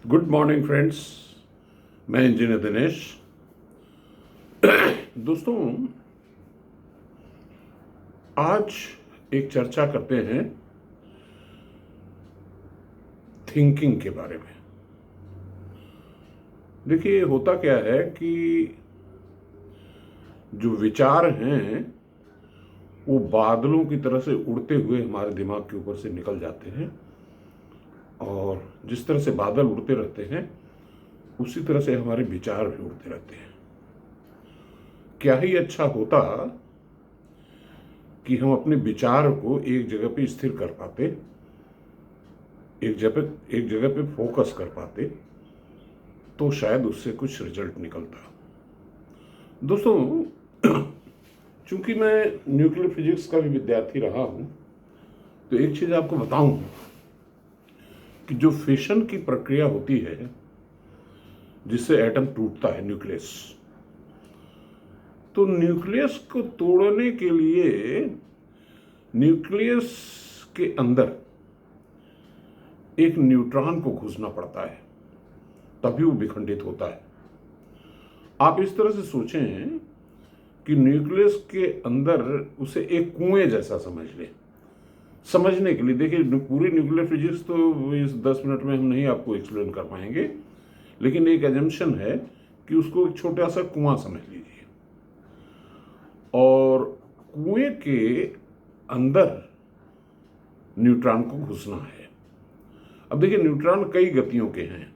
Good morning friends. मैं engineer Dinesh. दोस्तों, आज एक चर्चा करते हैं थिंकिंग के बारे में। देखिए, होता क्या है कि जो विचार हैं वो बादलों की तरह से उड़ते हुए हमारे दिमाग के ऊपर से निकल जाते हैं, और जिस तरह से बादल उड़ते रहते हैं उसी तरह से हमारे विचार भी उड़ते रहते हैं। क्या ही अच्छा होता कि हम अपने विचार को एक जगह पे स्थिर कर पाते, एक जगह पे फोकस कर पाते, तो शायद उससे कुछ रिजल्ट निकलता। दोस्तों, चूंकि मैं न्यूक्लियर फिजिक्स का भी विद्यार्थी रहा हूं, तो एक चीज आपको बताऊं कि जो फिशन की प्रक्रिया होती है जिससे एटम टूटता है, न्यूक्लियस, तो न्यूक्लियस को तोड़ने के लिए न्यूक्लियस के अंदर एक न्यूट्रॉन को घुसना पड़ता है, तभी वो विखंडित होता है। आप इस तरह से सोचें कि न्यूक्लियस के अंदर उसे एक कुएं जैसा समझ लें। समझने के लिए देखिए, पूरी न्यूक्लियर फिजिक्स तो इस 10 मिनट में हम नहीं आपको एक्सप्लेन कर पाएंगे, लेकिन एक एजम्पशन है कि उसको एक छोटा सा कुआं समझ लीजिए, और कुएं के अंदर न्यूट्रॉन को घुसना है। अब देखिए, न्यूट्रॉन कई गतियों के हैं।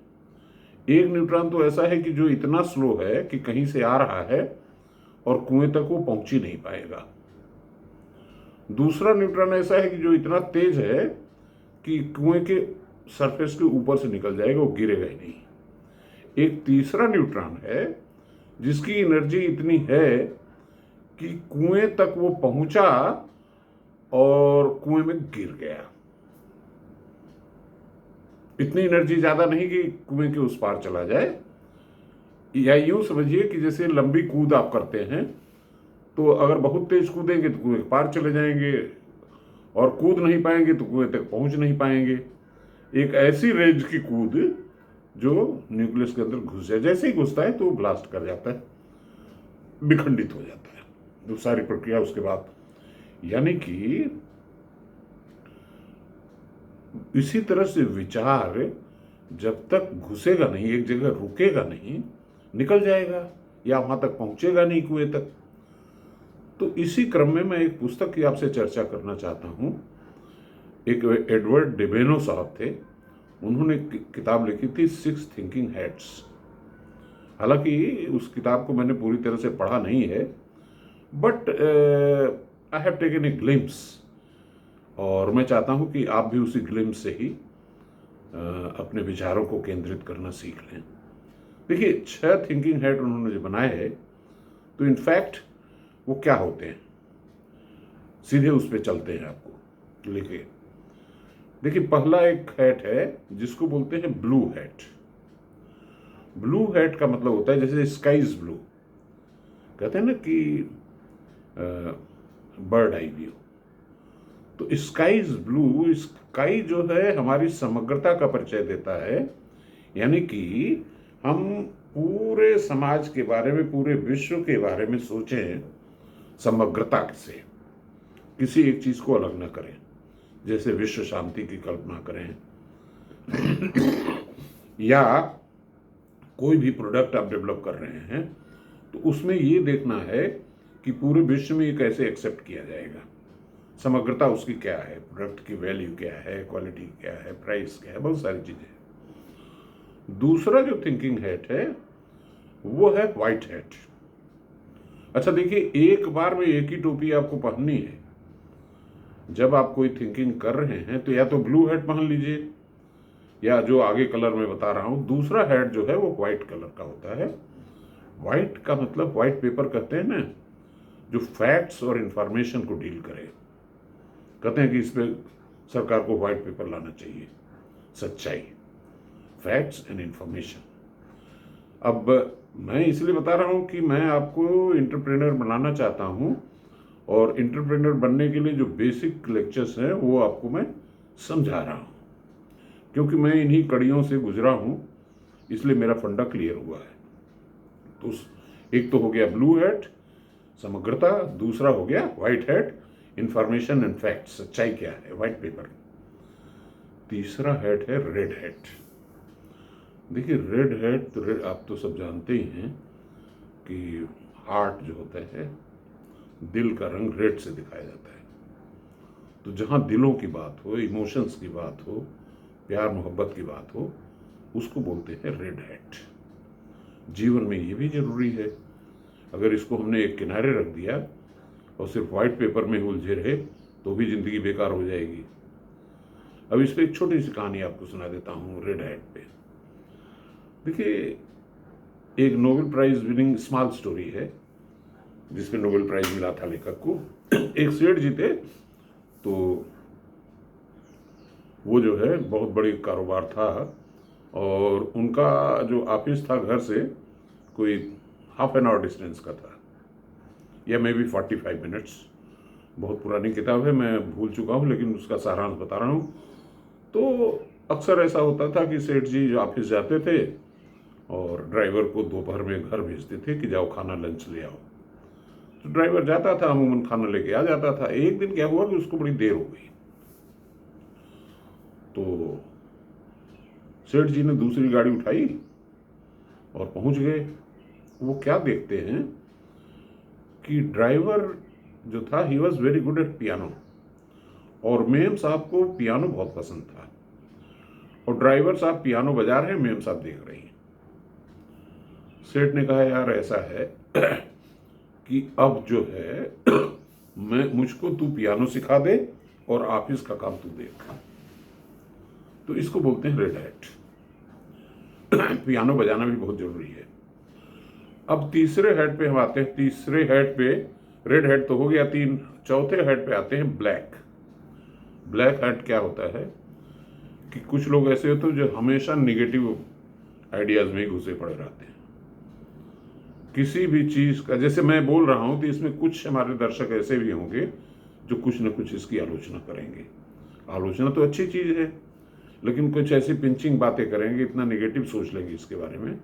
एक न्यूट्रॉन तो ऐसा है कि जो इतना स्लो है कि कहीं से आ रहा है और कुएं तक वो पहुंच ही नहीं पाएगा। दूसरा न्यूट्रॉन ऐसा है कि जो इतना तेज है कि कुएं के सरफेस के ऊपर से निकल जाएगा, वो गिरेगा ही नहीं। एक तीसरा न्यूट्रॉन है जिसकी एनर्जी इतनी है कि कुएं तक वो पहुंचा और कुएं में गिर गया। इतनी एनर्जी ज्यादा नहीं कि कुएं के उस पार चला जाए, या यूं समझिए कि जैसे लंबी कूद आप करते हैं, तो अगर बहुत तेज कूदेंगे तो कुएं के पार चले जाएंगे, और कूद नहीं पाएंगे तो कुएं तक पहुंच नहीं पाएंगे। एक ऐसी रेंज की कूद जो न्यूक्लियस के अंदर घुस जाए, जैसे ही घुसता है तो ब्लास्ट कर जाता है, विखंडित हो जाता है। तो सारी प्रक्रिया उसके बाद, यानी कि इसी तरह से विचार जब तक घुसेगा नहीं, एक जगह रुकेगा नहीं, निकल जाएगा या वहां तक पहुंचेगा नहीं, कुएं तक। तो इसी क्रम में मैं एक पुस्तक की आपसे चर्चा करना चाहता हूं। एक एडवर्ड डेबेनो साहब थे, उन्होंने किताब लिखी थी 6 थिंकिंग हैट्स। हालांकि उस किताब को मैंने पूरी तरह से पढ़ा नहीं है, but I have taken a glimpse, और मैं चाहता हूं कि आप भी उसी ग्लिम्स से ही अपने विचारों को केंद्रित करना सीख लें। देखिए, 6 थिंकिंग हैट उन्होंने जो बनाए हैं, तो इनफैक्ट वो क्या होते हैं, सीधे उस पर चलते हैं आपको लिखे। देखिए, पहला एक हैट है जिसको बोलते हैं ब्लू हैट। ब्लू हैट का मतलब होता है जैसे स्काई इज ब्लू, कहते हैं ना कि बर्ड आई व्यू। तो स्काई इज ब्लू, स्काई जो है हमारी समग्रता का परिचय देता है, यानी कि हम पूरे समाज के बारे में, पूरे विश्व के बारे में सोचें समग्रता से, किसी एक चीज को अलग ना करें। जैसे विश्व शांति की कल्पना करें, या कोई भी प्रोडक्ट आप डेवलप कर रहे हैं तो उसमें ये देखना है कि पूरे विश्व में ये कैसे एक्सेप्ट किया जाएगा, समग्रता उसकी क्या है, प्रोडक्ट की वैल्यू क्या है, क्वालिटी क्या है, प्राइस क्या है, बहुत सारी चीजें। दूसरा जो थिंकिंग हैट है वो है व्हाइट हैट। अच्छा देखिए, एक बार में एक ही टोपी आपको पहननी है। जब आप कोई थिंकिंग कर रहे हैं तो या तो ब्लू हैट पहन लीजिए, या जो आगे कलर में बता रहा हूं, दूसरा हैट जो है वो व्हाइट कलर का होता है। व्हाइट का मतलब व्हाइट पेपर कहते हैं ना, जो फैक्ट्स और इंफॉर्मेशन को डील करे। कहते हैं कि इस पे सरकार को व्हाइट पेपर लाना चाहिए, सच्चाई, फैक्ट्स एंड इंफॉर्मेशन। अब मैं इसलिए बता रहा हूं कि मैं आपको एंटरप्रेन्योर बनाना चाहता हूं, और एंटरप्रेन्योर बनने के लिए जो बेसिक लेक्चर्स हैं वो आपको मैं समझा रहा हूं। क्योंकि मैं इन्हीं कड़ियों से गुजरा हूँ, इसलिए मेरा फंडा क्लियर हुआ है। तो एक तो हो गया ब्लू हैट, समग्रता, दूसरा हो गया white hat, information and fact, सच्चाई क्या है, व्हाइट पेपर। तीसरा हैट है रेड हैट। देखिए रेड हैट तो रेड आप तो सब जानते ही हैं कि हार्ट जो होता है, दिल का रंग रेड से दिखाया जाता है। तो जहाँ दिलों की बात हो, इमोशंस की बात हो, प्यार मोहब्बत की बात हो, उसको बोलते हैं रेड हैट। जीवन में ये भी जरूरी है। अगर इसको हमने एक किनारे रख दिया और सिर्फ व्हाइट पेपर में उलझे रहे तो भी जिंदगी बेकार हो जाएगी। अब इस पर एक छोटी सी कहानी आपको सुना देता हूँ रेड हैट पे। देखिए एक Nobel prize winning small story है जिसमें नोबेल प्राइज मिला था लेखक को। एक सेठ जी थे, तो वो जो है बहुत बड़ी कारोबार था और उनका जो ऑफिस था घर से कोई हाफ एन आवर डिस्टेंस का था, या मे बी 45 मिनट्स। बहुत पुरानी किताब है, मैं भूल चुका हूँ, लेकिन उसका सारांश बता रहा हूँ। तो अक्सर ऐसा होता था कि सेठ जी जो ऑफिस जाते थे और ड्राइवर को दोपहर में घर भेजते थे कि जाओ खाना लंच ले आओ। तो ड्राइवर जाता था, अमूमन खाना लेके आ जाता था। एक दिन क्या हुआ कि उसको बड़ी देर हो गई, तो सेठ जी ने दूसरी गाड़ी उठाई और पहुंच गए। वो क्या देखते हैं कि ड्राइवर जो था he was very good at piano, और मेम साहब को पियानो बहुत पसंद था, और ड्राइवर साहब पियानो बजा रहे हैं, मेम साहब देख रही हैं। सेठ ने कहा यार ऐसा है कि अब जो है मुझको तू पियानो सिखा दे और ऑफिस का काम तू देख। तो इसको बोलते हैं रेड हैट। पियानो बजाना भी बहुत जरूरी है। अब तीसरे हैट पे हम आते हैं। तीसरे हैट पे रेड हैट तो हो गया तीन, चौथे हैट पे आते हैं ब्लैक। ब्लैक हैट क्या होता है कि कुछ लोग ऐसे होते हैं जो हमेशा निगेटिव आइडियाज में घुसे पड़े रहते हैं। किसी भी चीज का, जैसे मैं बोल रहा हूं तो इसमें कुछ हमारे दर्शक ऐसे भी होंगे जो कुछ न कुछ इसकी आलोचना करेंगे। आलोचना तो अच्छी चीज है, लेकिन कुछ ऐसी पिंचिंग बातें करेंगे, इतना निगेटिव सोच लेंगे इसके बारे में।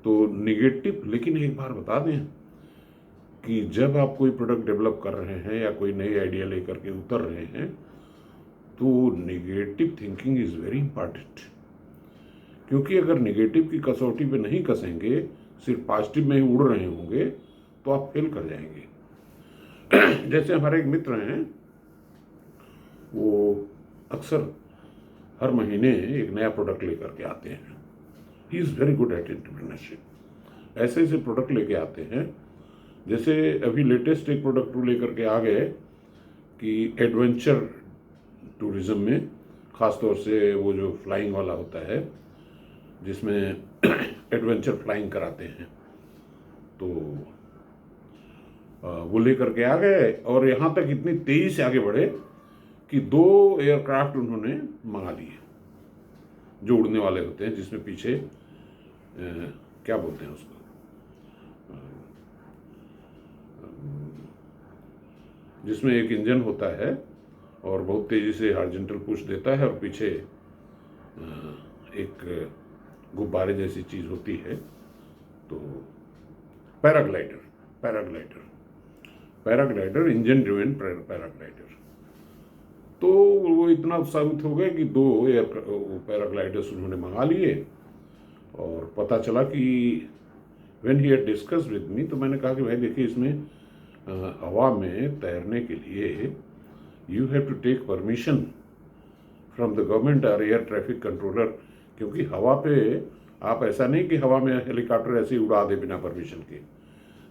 तो निगेटिव, लेकिन एक बार बता दें कि जब आप कोई प्रोडक्ट डेवलप कर रहे हैं या कोई नई आइडिया लेकर के उतर रहे हैं तो negative thinking is very important. क्योंकि अगर निगेटिव की कसौटी पे नहीं कसेंगे, सिर्फ पॉजिटिव में ही उड़ रहे होंगे, तो आप फेल कर जाएंगे। जैसे हमारे एक मित्र हैं, वो अक्सर हर महीने एक नया प्रोडक्ट लेकर के आते हैं। He is very good at entrepreneurship. ऐसे ऐसे प्रोडक्ट लेके आते हैं, जैसे अभी लेटेस्ट एक प्रोडक्ट लेकर के आ गए कि एडवेंचर टूरिज्म में, ख़ासतौर से वो जो फ्लाइंग वाला होता है जिसमें एडवेंचर फ्लाइंग कराते हैं, तो वो लेकर के आ गए और यहाँ तक इतनी तेजी से आगे बढ़े कि 2 एयरक्राफ्ट उन्होंने मंगा लिए जो उड़ने वाले होते हैं, जिसमें पीछे क्या बोलते हैं उसको, जिसमें एक इंजन होता है और बहुत तेजी से हॉरिजॉन्टल पुश देता है और पीछे एक गुब्बारे जैसी चीज होती है। तो पैराग्लाइडर इंजन ड्रिवन पैराग्लाइडर। तो वो इतना उत्साहित हो गए कि 2 पैराग्लाइडर्स उन्होंने मंगा लिए। और पता चला कि when he had discuss with me, तो मैंने कहा कि भाई देखिए, इसमें हवा में तैरने के लिए you have to take permission from the government और एयर ट्रैफिक कंट्रोलर, क्योंकि हवा पे आप ऐसा नहीं कि हवा में हेलीकॉप्टर ऐसे ही उड़ा दे बिना परमिशन के।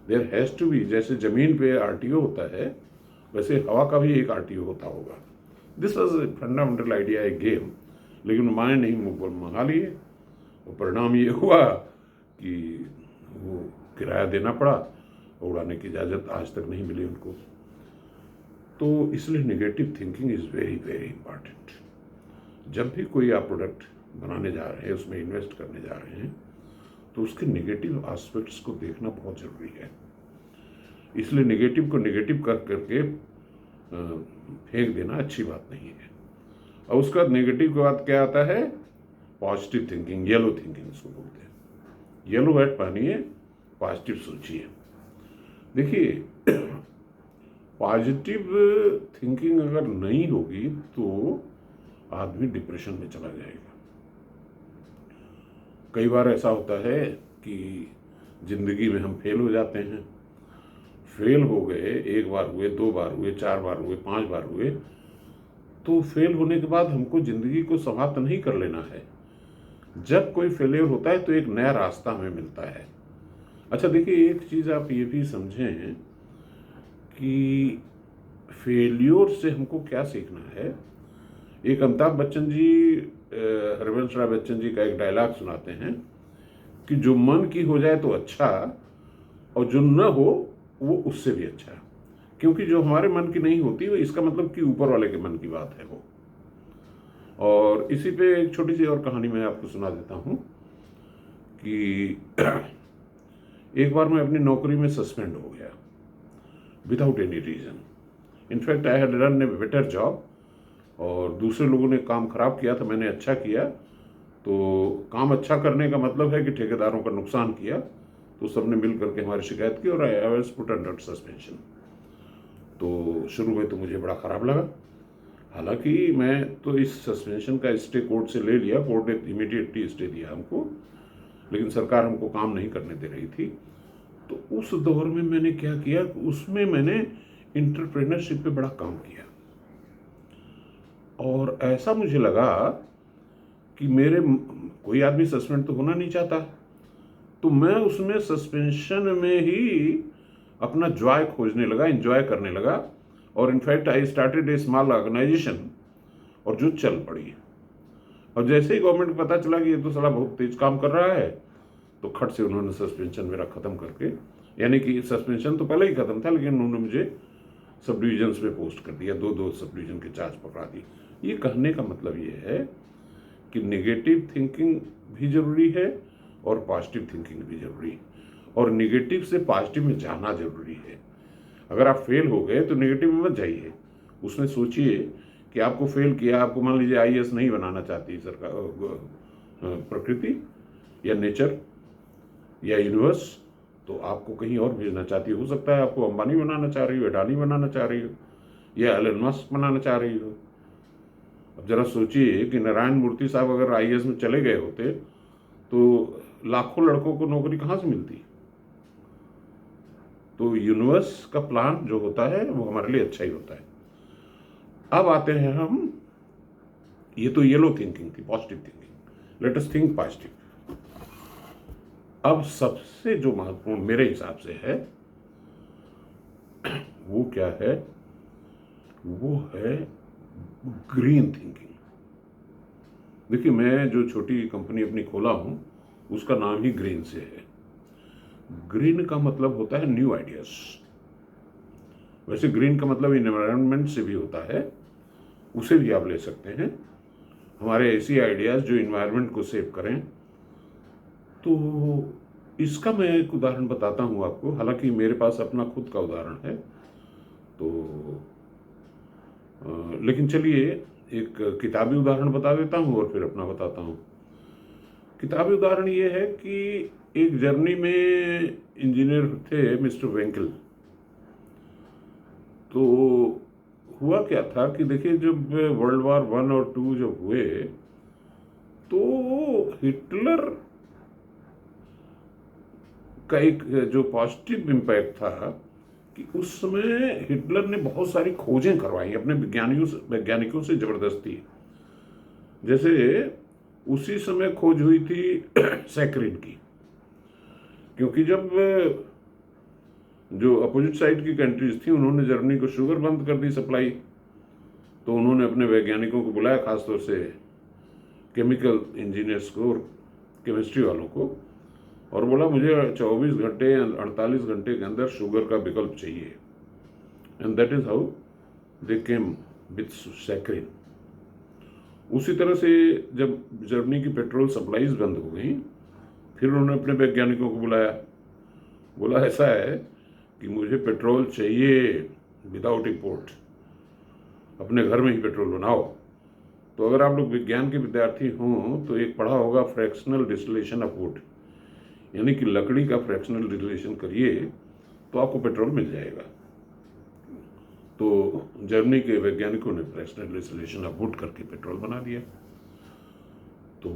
देयर हैज टू बी, जैसे जमीन पे आरटीओ होता है वैसे हवा का भी एक आरटीओ होता होगा। This was fundamental idea, A game, लेकिन मैंने नहीं मंगा लिए। और परिणाम ये हुआ कि वो किराया देना पड़ा, उड़ाने की इजाज़त आज तक नहीं मिली उनको। तो इसलिए negative thinking is very very important. जब भी कोई आप प्रोडक्ट बनाने जा रहे हैं, उसमें इन्वेस्ट करने जा रहे हैं, तो उसके नेगेटिव एस्पेक्ट्स को देखना बहुत ज़रूरी है। इसलिए नेगेटिव को नेगेटिव कर करके फेंक देना अच्छी बात नहीं है। और उसका नेगेटिव के बाद क्या आता है? पॉजिटिव थिंकिंग, येलो थिंकिंग इसको बोलते हैं। येलो बैट पहनिए, पॉजिटिव सोचिए। देखिए, पॉजिटिव थिंकिंग अगर नहीं होगी तो आदमी डिप्रेशन में चला जाएगा। कई बार ऐसा होता है कि जिंदगी में हम फेल हो जाते हैं। फेल हो गए, 1 बार हुए, 2 बार हुए, 4 बार हुए, 5 बार हुए, तो फेल होने के बाद हमको जिंदगी को समाप्त नहीं कर लेना है। जब कोई फेलियर होता है तो एक नया रास्ता हमें मिलता है। अच्छा देखिए, एक चीज़ आप ये भी समझें कि फेल्योर से हमको क्या सीखना है। एक अमिताभ बच्चन जी, हरिवंश राय बच्चन जी का एक डायलॉग सुनाते हैं कि जो मन की हो जाए तो अच्छा, और जो न हो वो उससे भी अच्छा। क्योंकि जो हमारे मन की नहीं होती वो इसका मतलब कि ऊपर वाले के मन की बात है वो। और इसी पे एक छोटी सी और कहानी मैं आपको सुना देता हूँ कि एक बार मैं अपनी नौकरी में सस्पेंड हो गया without any reason. In fact I had run a better job, और दूसरे लोगों ने काम खराब किया था, मैंने अच्छा किया। तो काम अच्छा करने का मतलब है कि ठेकेदारों का नुकसान किया, तो सबने मिल करके हमारी शिकायत की और I was put under suspension. तो शुरू में तो मुझे बड़ा ख़राब लगा। हालांकि मैं तो इस सस्पेंशन का स्टे कोर्ट से ले लिया, कोर्ट ने इमीडिएटली स्टे दिया हमको, लेकिन सरकार हमको काम नहीं करने दे रही थी। तो उस दौर में मैंने क्या किया, उसमें मैंने इंटरप्रेन्योरशिप पे बड़ा काम किया। और ऐसा मुझे लगा कि कोई आदमी सस्पेंड तो होना नहीं चाहता, तो मैं उसमें सस्पेंशन में ही अपना जॉय खोजने लगा, एंजॉय करने लगा। और in fact I started a small organisation, और जो चल पड़ी। और जैसे ही गवर्नमेंट को पता चला कि ये तो साला बहुत तेज काम कर रहा है, तो खट से उन्होंने सस्पेंशन मेरा ख़त्म करके, यानी कि सस्पेंशन तो पहले ही ख़त्म था, लेकिन उन्होंने मुझे सब डिविजन्स में पोस्ट कर दिया, 2-2 सब डिवीजन के चार्ज पकड़ा दी। ये कहने का मतलब ये है कि नेगेटिव थिंकिंग भी ज़रूरी है और पॉजिटिव थिंकिंग भी ज़रूरी है, और नेगेटिव से पॉजिटिव में जाना ज़रूरी है। अगर आप फेल हो गए तो नेगेटिव में मत जाइए, उसमें सोचिए कि आपको फेल किया, आपको मान लीजिए आईएएस नहीं बनाना चाहती सरकार, प्रकृति या नेचर या यूनिवर्स, तो आपको कहीं और भेजना चाहती हो सकता है आपको अंबानी बनाना चाह रही हो, अडानी बनाना चाह रही हो, या एलन मस्क बनाना चाह रही हो। अब जरा सोचिए कि नारायण मूर्ति साहब अगर आईएएस में चले गए होते तो लाखों लड़कों को नौकरी कहाँ से मिलती। तो यूनिवर्स का प्लान जो होता है वो हमारे लिए अच्छा ही होता है। अब आते हैं हम, ये तो येलो थिंकिंग थी, positive thinking. Let us think positive. अब सबसे जो महत्वपूर्ण मेरे हिसाब से है वो क्या है, वो है ग्रीन थिंकिंग। देखिए, मैं जो छोटी कंपनी अपनी खोला हूं उसका नाम ही ग्रीन से है। ग्रीन का मतलब होता है न्यू आइडियाज। वैसे ग्रीन का मतलब इन्वायरमेंट से भी होता है, उसे भी आप ले सकते हैं। हमारे ऐसी आइडियाज जो इन्वायरमेंट को सेव करें। तो इसका मैं एक उदाहरण बताता हूँ आपको, हालांकि मेरे पास अपना खुद का उदाहरण है तो लेकिन चलिए एक किताबी उदाहरण बता देता हूँ और फिर अपना बताता हूँ। किताबी उदाहरण ये है कि एक जर्मनी में इंजीनियर थे मिस्टर वेंकल। तो हुआ क्या था कि देखिए, जब वर्ल्ड वार 1 और 2 जब हुए तो हिटलर का एक जो पॉजिटिव इम्पैक्ट था कि उस समय हिटलर ने बहुत सारी खोजें करवाई अपने वैज्ञानिकों से जबरदस्ती। जैसे उसी समय खोज हुई थी सैकरिन की, क्योंकि जब जो अपोजिट साइड की कंट्रीज थी उन्होंने जर्मनी को शुगर बंद कर दी सप्लाई, तो उन्होंने अपने वैज्ञानिकों को बुलाया, खासतौर से केमिकल इंजीनियर्स को और केमिस्ट्री वालों को, और बोला मुझे 24 घंटे या 48 घंटे के अंदर शुगर का विकल्प चाहिए। And that is how they came with saccharin. उसी तरह से जब जर्मनी की पेट्रोल सप्लाईज बंद हो गई, फिर उन्होंने अपने वैज्ञानिकों को बुलाया, बोला ऐसा है कि मुझे पेट्रोल चाहिए विदाउट इंपोर्ट, अपने घर में ही पेट्रोल बनाओ। तो अगर आप लोग विज्ञान के विद्यार्थी हों तो एक पढ़ा होगा फ्रैक्शनल डिस्टिलेशन ऑफ वुड, यानी कि लकड़ी का फ्रैक्शनल डिस्टिलेशन करिए तो आपको पेट्रोल मिल जाएगा। तो जर्मनी के वैज्ञानिकों ने फ्रैक्शनल डिस्टिलेशन ऑफ वुड करके पेट्रोल बना दिया। तो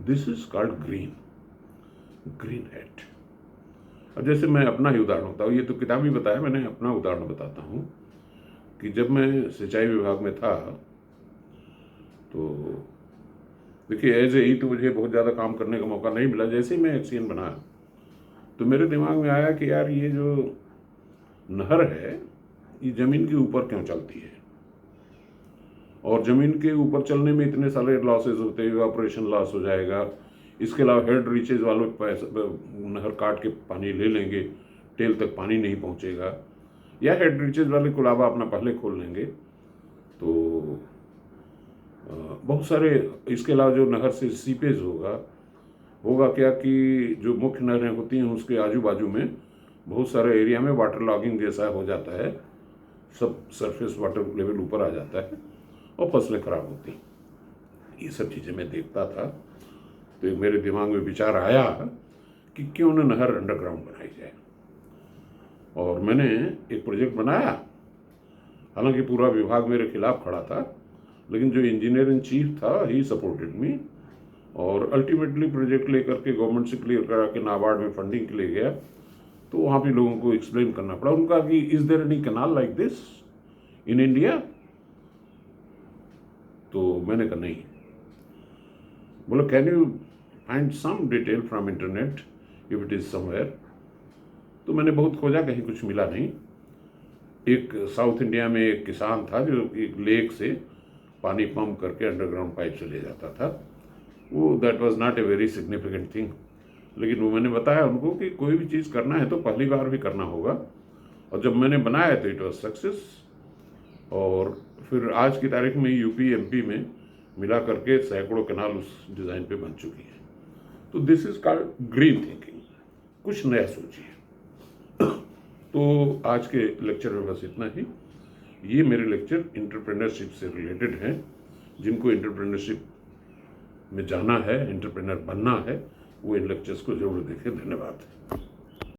this is called green hat. अब जैसे मैं अपना ही उदाहरण बताऊँ, ये तो किताब ही बताया, मैंने अपना उदाहरण बताता हूँ कि जब मैं सिंचाई विभाग में था तो देखिए एज ए तो मुझे बहुत ज़्यादा काम करने का मौका नहीं मिला। जैसे ही मैं एक्सीएन बना तो मेरे दिमाग में आया कि यार ये जो नहर है ये ज़मीन के ऊपर क्यों चलती है, और ज़मीन के ऊपर चलने में इतने सारे लॉसेज होते हैं, इवापोरेशन लॉस हो जाएगा। इसके अलावा हेड रीचेज वालों नहर काट के पानी ले लेंगे, टेल तक पानी नहीं पहुंचेगा, या हेड रीचेज वाले कुलाबा अपना पहले खोल लेंगे। तो बहुत सारे, इसके अलावा जो नहर से सीपेज होगा क्या कि जो मुख्य नहरें होती हैं उसके आजू बाजू में बहुत सारे एरिया में वाटर लॉगिंग जैसा हो जाता है, सब सरफेस वाटर लेवल ऊपर आ जाता है और फसलें खराब होती हैं। ये सब चीज़ें मैं देखता था तो मेरे दिमाग में विचार आया कि क्यों न नहर अंडरग्राउंड बनाई जाए, और मैंने एक प्रोजेक्ट बनाया। हालांकि पूरा विभाग मेरे खिलाफ खड़ा था, लेकिन जो इंजीनियर इन चीफ था ही सपोर्टेड मी, और अल्टीमेटली प्रोजेक्ट लेकर के गवर्नमेंट से क्लियर करा के नाबार्ड में फंडिंग के लिए गया। तो वहाँ पे लोगों को एक्सप्लेन करना पड़ा उनका कि is there any canal like this in India. तो मैंने कहा नहीं। बोला can you find some detail from internet if it is somewhere. तो मैंने बहुत खोजा, कहीं कुछ मिला नहीं। एक साउथ इंडिया में एक किसान था जो एक लेक से पानी पंप करके अंडरग्राउंड पाइप से ले जाता था। वो that was not a very significant thing, लेकिन वो मैंने बताया उनको कि कोई भी चीज़ करना है तो पहली बार भी करना होगा, और जब मैंने बनाया तो इट वाज सक्सेस। और फिर आज की तारीख में यूपी एमपी में मिला करके सैकड़ों कैनाल उस डिज़ाइन पे बन चुकी है। तो this is called green thinking, कुछ नया सोचिए। तो आज के लेक्चर में बस इतना ही। ये मेरे लेक्चर एंटरप्रेन्योरशिप से रिलेटेड हैं। जिनको एंटरप्रेन्योरशिप में जाना है, एंटरप्रेन्योर बनना है, वो इन लेक्चर्स को जरूर देखें। धन्यवाद।